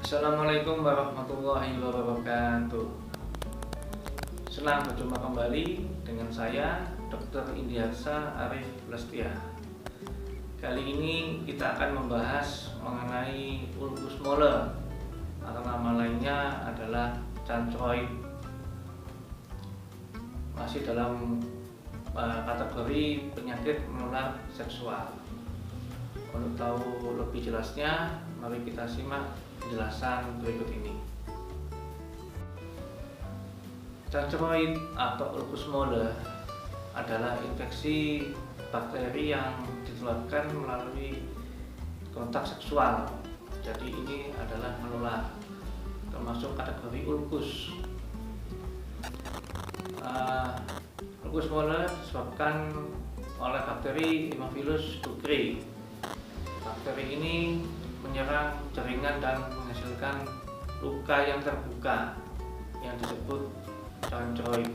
Assalamualaikum warahmatullahi wabarakatuh. Senang berjumpa kembali dengan saya Dr. Indiarsa Arif Lestia. Kali ini kita akan membahas mengenai ulcus molle atau nama lainnya adalah chancroid. Masih dalam kategori penyakit menular seksual. Untuk tahu lebih jelasnya, mari kita simak penjelasan berikut ini. Chancroid atau ulcus molle adalah infeksi bakteri yang ditularkan melalui kontak seksual. Jadi ini adalah menular, termasuk kategori ulcus. Ulcus molle disebabkan oleh bakteri Haemophilus ducreyi. Bakteri ini menyerang jaringan dan menghasilkan luka yang terbuka yang disebut chancroid.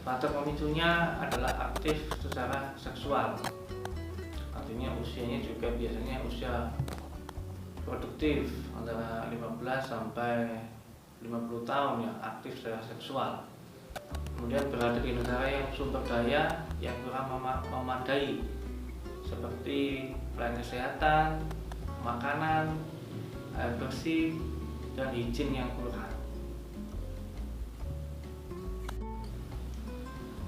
Faktor pemicunya adalah aktif secara seksual, artinya usianya juga biasanya usia produktif antara 15 sampai 50 tahun yang aktif secara seksual. Kemudian berada di negara yang sumber daya yang kurang memadai, seperti pelayanan kesehatan, makanan, air bersih, dan higien yang kurang.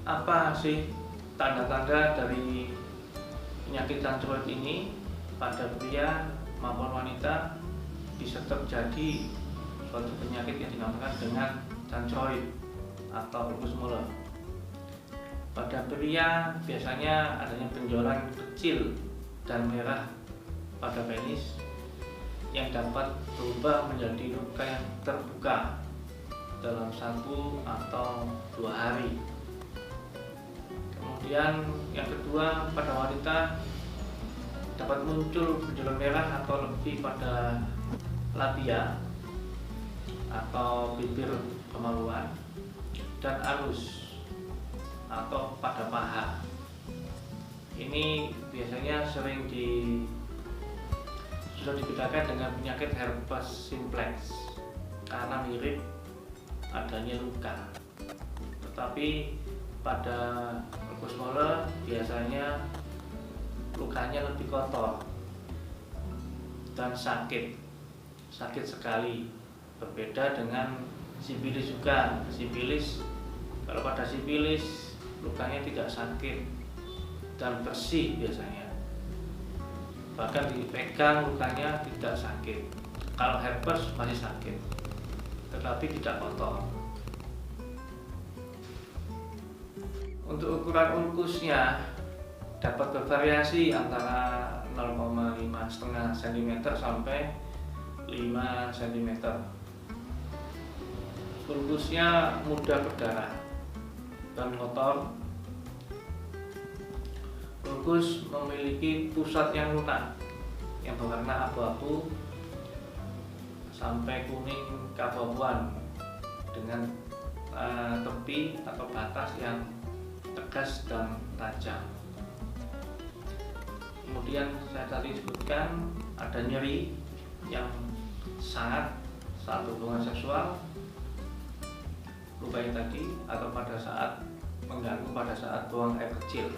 Apa sih tanda-tanda dari penyakit chancroid ini? Pada pria maupun wanita bisa terjadi suatu penyakit yang dinamakan dengan chancroid atau ulcus molle. Pada pria biasanya adanya benjolan kecil dan merah pada penis yang dapat berubah menjadi luka yang terbuka dalam 1 atau 2 hari. Kemudian yang kedua, pada wanita dapat muncul benjolan merah atau lebih pada labia atau bibir kemaluan dan alus atau pada paha. Ini biasanya sudah dibedakan dengan penyakit herpes simplex karena mirip adanya luka. Tetapi pada ulcus molle biasanya lukanya lebih kotor dan sakit sekali. Berbeda dengan sipilis juga. Kalau pada sipilis lukanya tidak sakit dan bersih biasanya, bahkan dipegang lukanya tidak sakit. Kalau herpes masih sakit tetapi tidak kotor. Untuk ukuran ulkusnya dapat bervariasi antara 0,5 cm sampai 5 cm. Ulkusnya mudah berdarah dan kotor. Ulkus memiliki pusat yang lunak yang berwarna abu-abu sampai kuning keabu-abuan dengan tepi atau batas yang tegas dan tajam. Kemudian saya tadi sebutkan ada nyeri yang sangat saat hubungan seksual, luka yang tadi, atau pada saat mengganggu pada saat buang air kecil.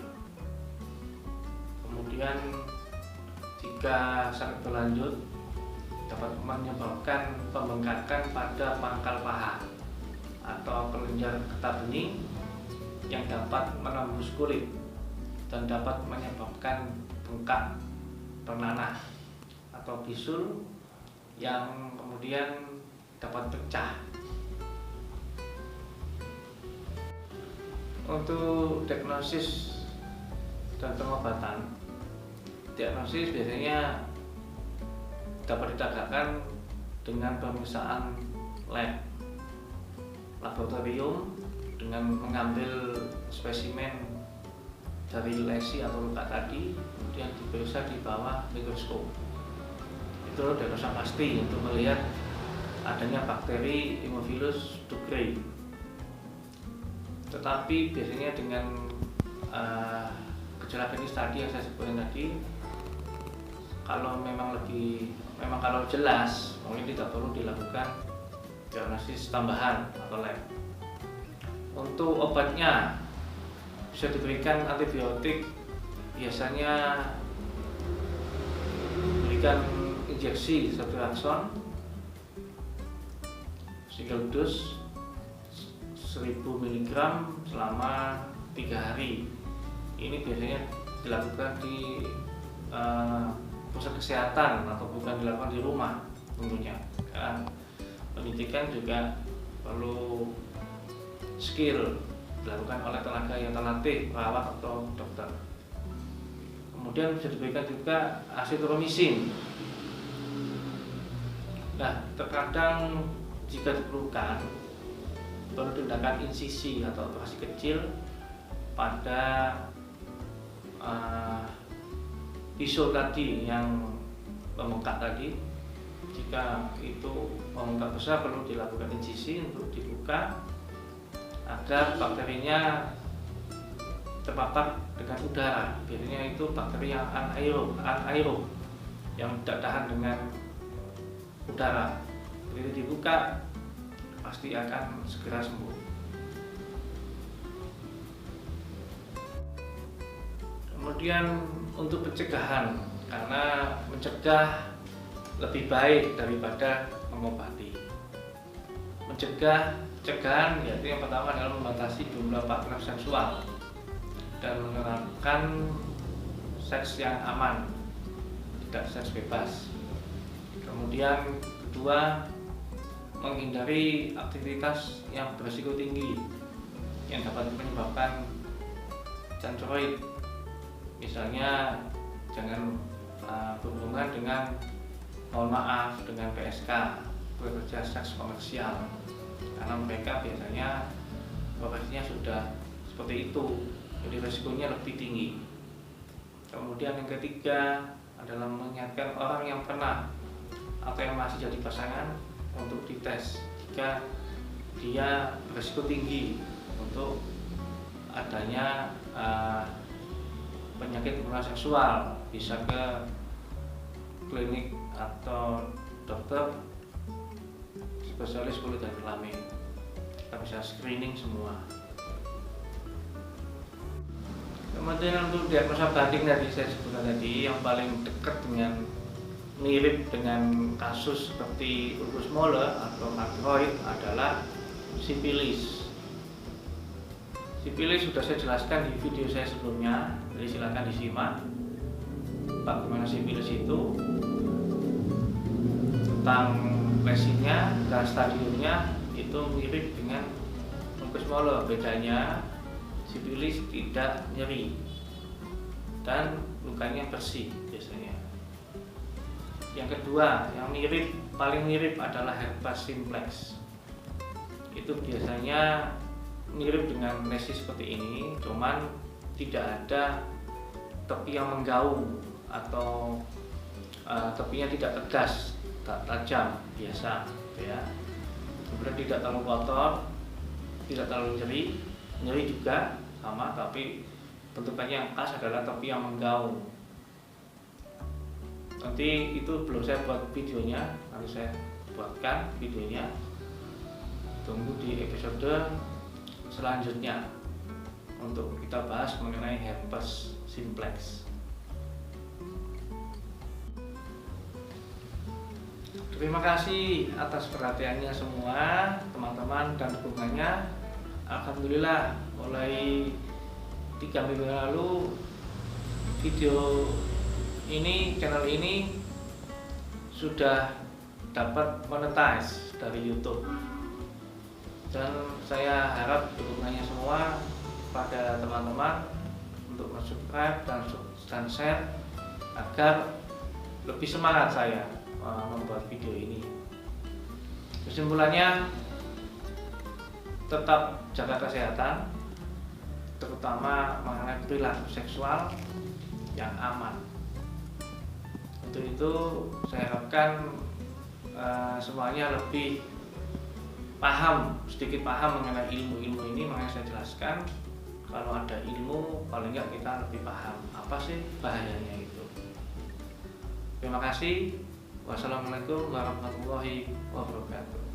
Kemudian jika sakit berlanjut dapat menyebabkan pembengkakan pada pangkal paha atau kelenjar getah bening yang dapat menembus kulit dan dapat menyebabkan bengkak bernanah atau bisul yang kemudian dapat pecah. Untuk diagnosis dan pengobatan, diagnosis biasanya dapat ditegakkan dengan pemeriksaan laboratorium dengan mengambil spesimen dari lesi atau luka tadi, kemudian diperiksa di bawah mikroskop. Itu diagnosa pasti untuk melihat adanya bakteri Haemophilus ducreyi. Tetapi biasanya dengan gejala klinis tadi yang saya sebutkan tadi, kalau jelas mungkin tidak perlu dilakukan diagnosis tambahan atau lab. Untuk obatnya bisa diberikan antibiotik, biasanya berikan injeksi ceftriaxone single dose 1000 mg selama 3 hari. Ini biasanya dilakukan di pusat kesehatan atau bukan dilakukan di rumah tentunya. Karena penyuntikan juga perlu skill dilakukan oleh tenaga yang terlatih, perawat atau dokter. Kemudian bisa diberikan juga azitromisin. Nah, terkadang jika diperlukan perlu tindakan insisi atau operasi kecil pada pisau tadi yang membengkak tadi. Jika itu membengkak besar perlu dilakukan insisi untuk dibuka agar bakterinya terpapar dengan udara. Biasanya itu bakteri yang anaerob yang tidak tahan dengan udara. Begitu dibuka pasti akan segera sembuh. Kemudian untuk pencegahan, karena mencegah lebih baik daripada mengobati. Pencegahan yaitu yang pertama adalah membatasi jumlah partner seksual dan menerapkan seks yang aman, tidak seks bebas. Kemudian kedua, menghindari aktivitas yang berisiko tinggi yang dapat menyebabkan cancroid. Misalnya jangan berhubungan dengan, mohon maaf, dengan PSK, pekerja seks komersial, karena mereka biasanya profesinya sudah seperti itu, jadi risikonya lebih tinggi. Kemudian yang ketiga adalah mengingatkan orang yang pernah atau yang masih jadi pasangan untuk dites jika dia berisiko tinggi untuk adanya penyakit menular seksual. Bisa ke klinik atau dokter spesialis kulit dan kelamin. Kita bisa screening semua. Kemudian untuk diagnosa banding tadi saya sebutkan tadi, yang paling dekat dengan mirip dengan kasus seperti ulcus molar atau makroid adalah sipilis. Sipilis sudah saya jelaskan di video saya sebelumnya, jadi silakan disimak bagaimana sipilis itu, tentang lesinya dan stadiumnya. Itu mirip dengan ulcus molar, bedanya sipilis tidak nyeri dan lukanya bersih biasanya. Yang kedua, yang paling mirip adalah herpes simplex. Itu biasanya mirip dengan lesi seperti ini, cuman tidak ada tepi yang menggaung atau tepinya tidak tegas, tajam, biasa, ya. Kemudian tidak terlalu kotor, tidak terlalu nyeri juga sama, tapi bentukannya yang khas adalah tepi yang menggaung. Nanti itu belum saya buat videonya, nanti saya buatkan videonya. Tunggu di episode selanjutnya untuk kita bahas mengenai herpes simplex. Terima kasih atas perhatiannya semua teman-teman dan dukungannya. Alhamdulillah mulai 3 minggu lalu video ini, channel ini sudah dapat monetize dari YouTube, dan saya harap dukungannya semua pada teman-teman untuk subscribe dan share agar lebih semangat saya membuat video ini. Kesimpulannya, tetap jaga kesehatan, terutama mengenai perilaku seksual yang aman. Untuk itu saya harapkan semuanya lebih sedikit paham mengenai ilmu-ilmu ini. Makanya saya jelaskan, kalau ada ilmu paling nggak kita lebih paham apa sih bahayanya itu. Terima kasih. Wassalamualaikum warahmatullahi wabarakatuh.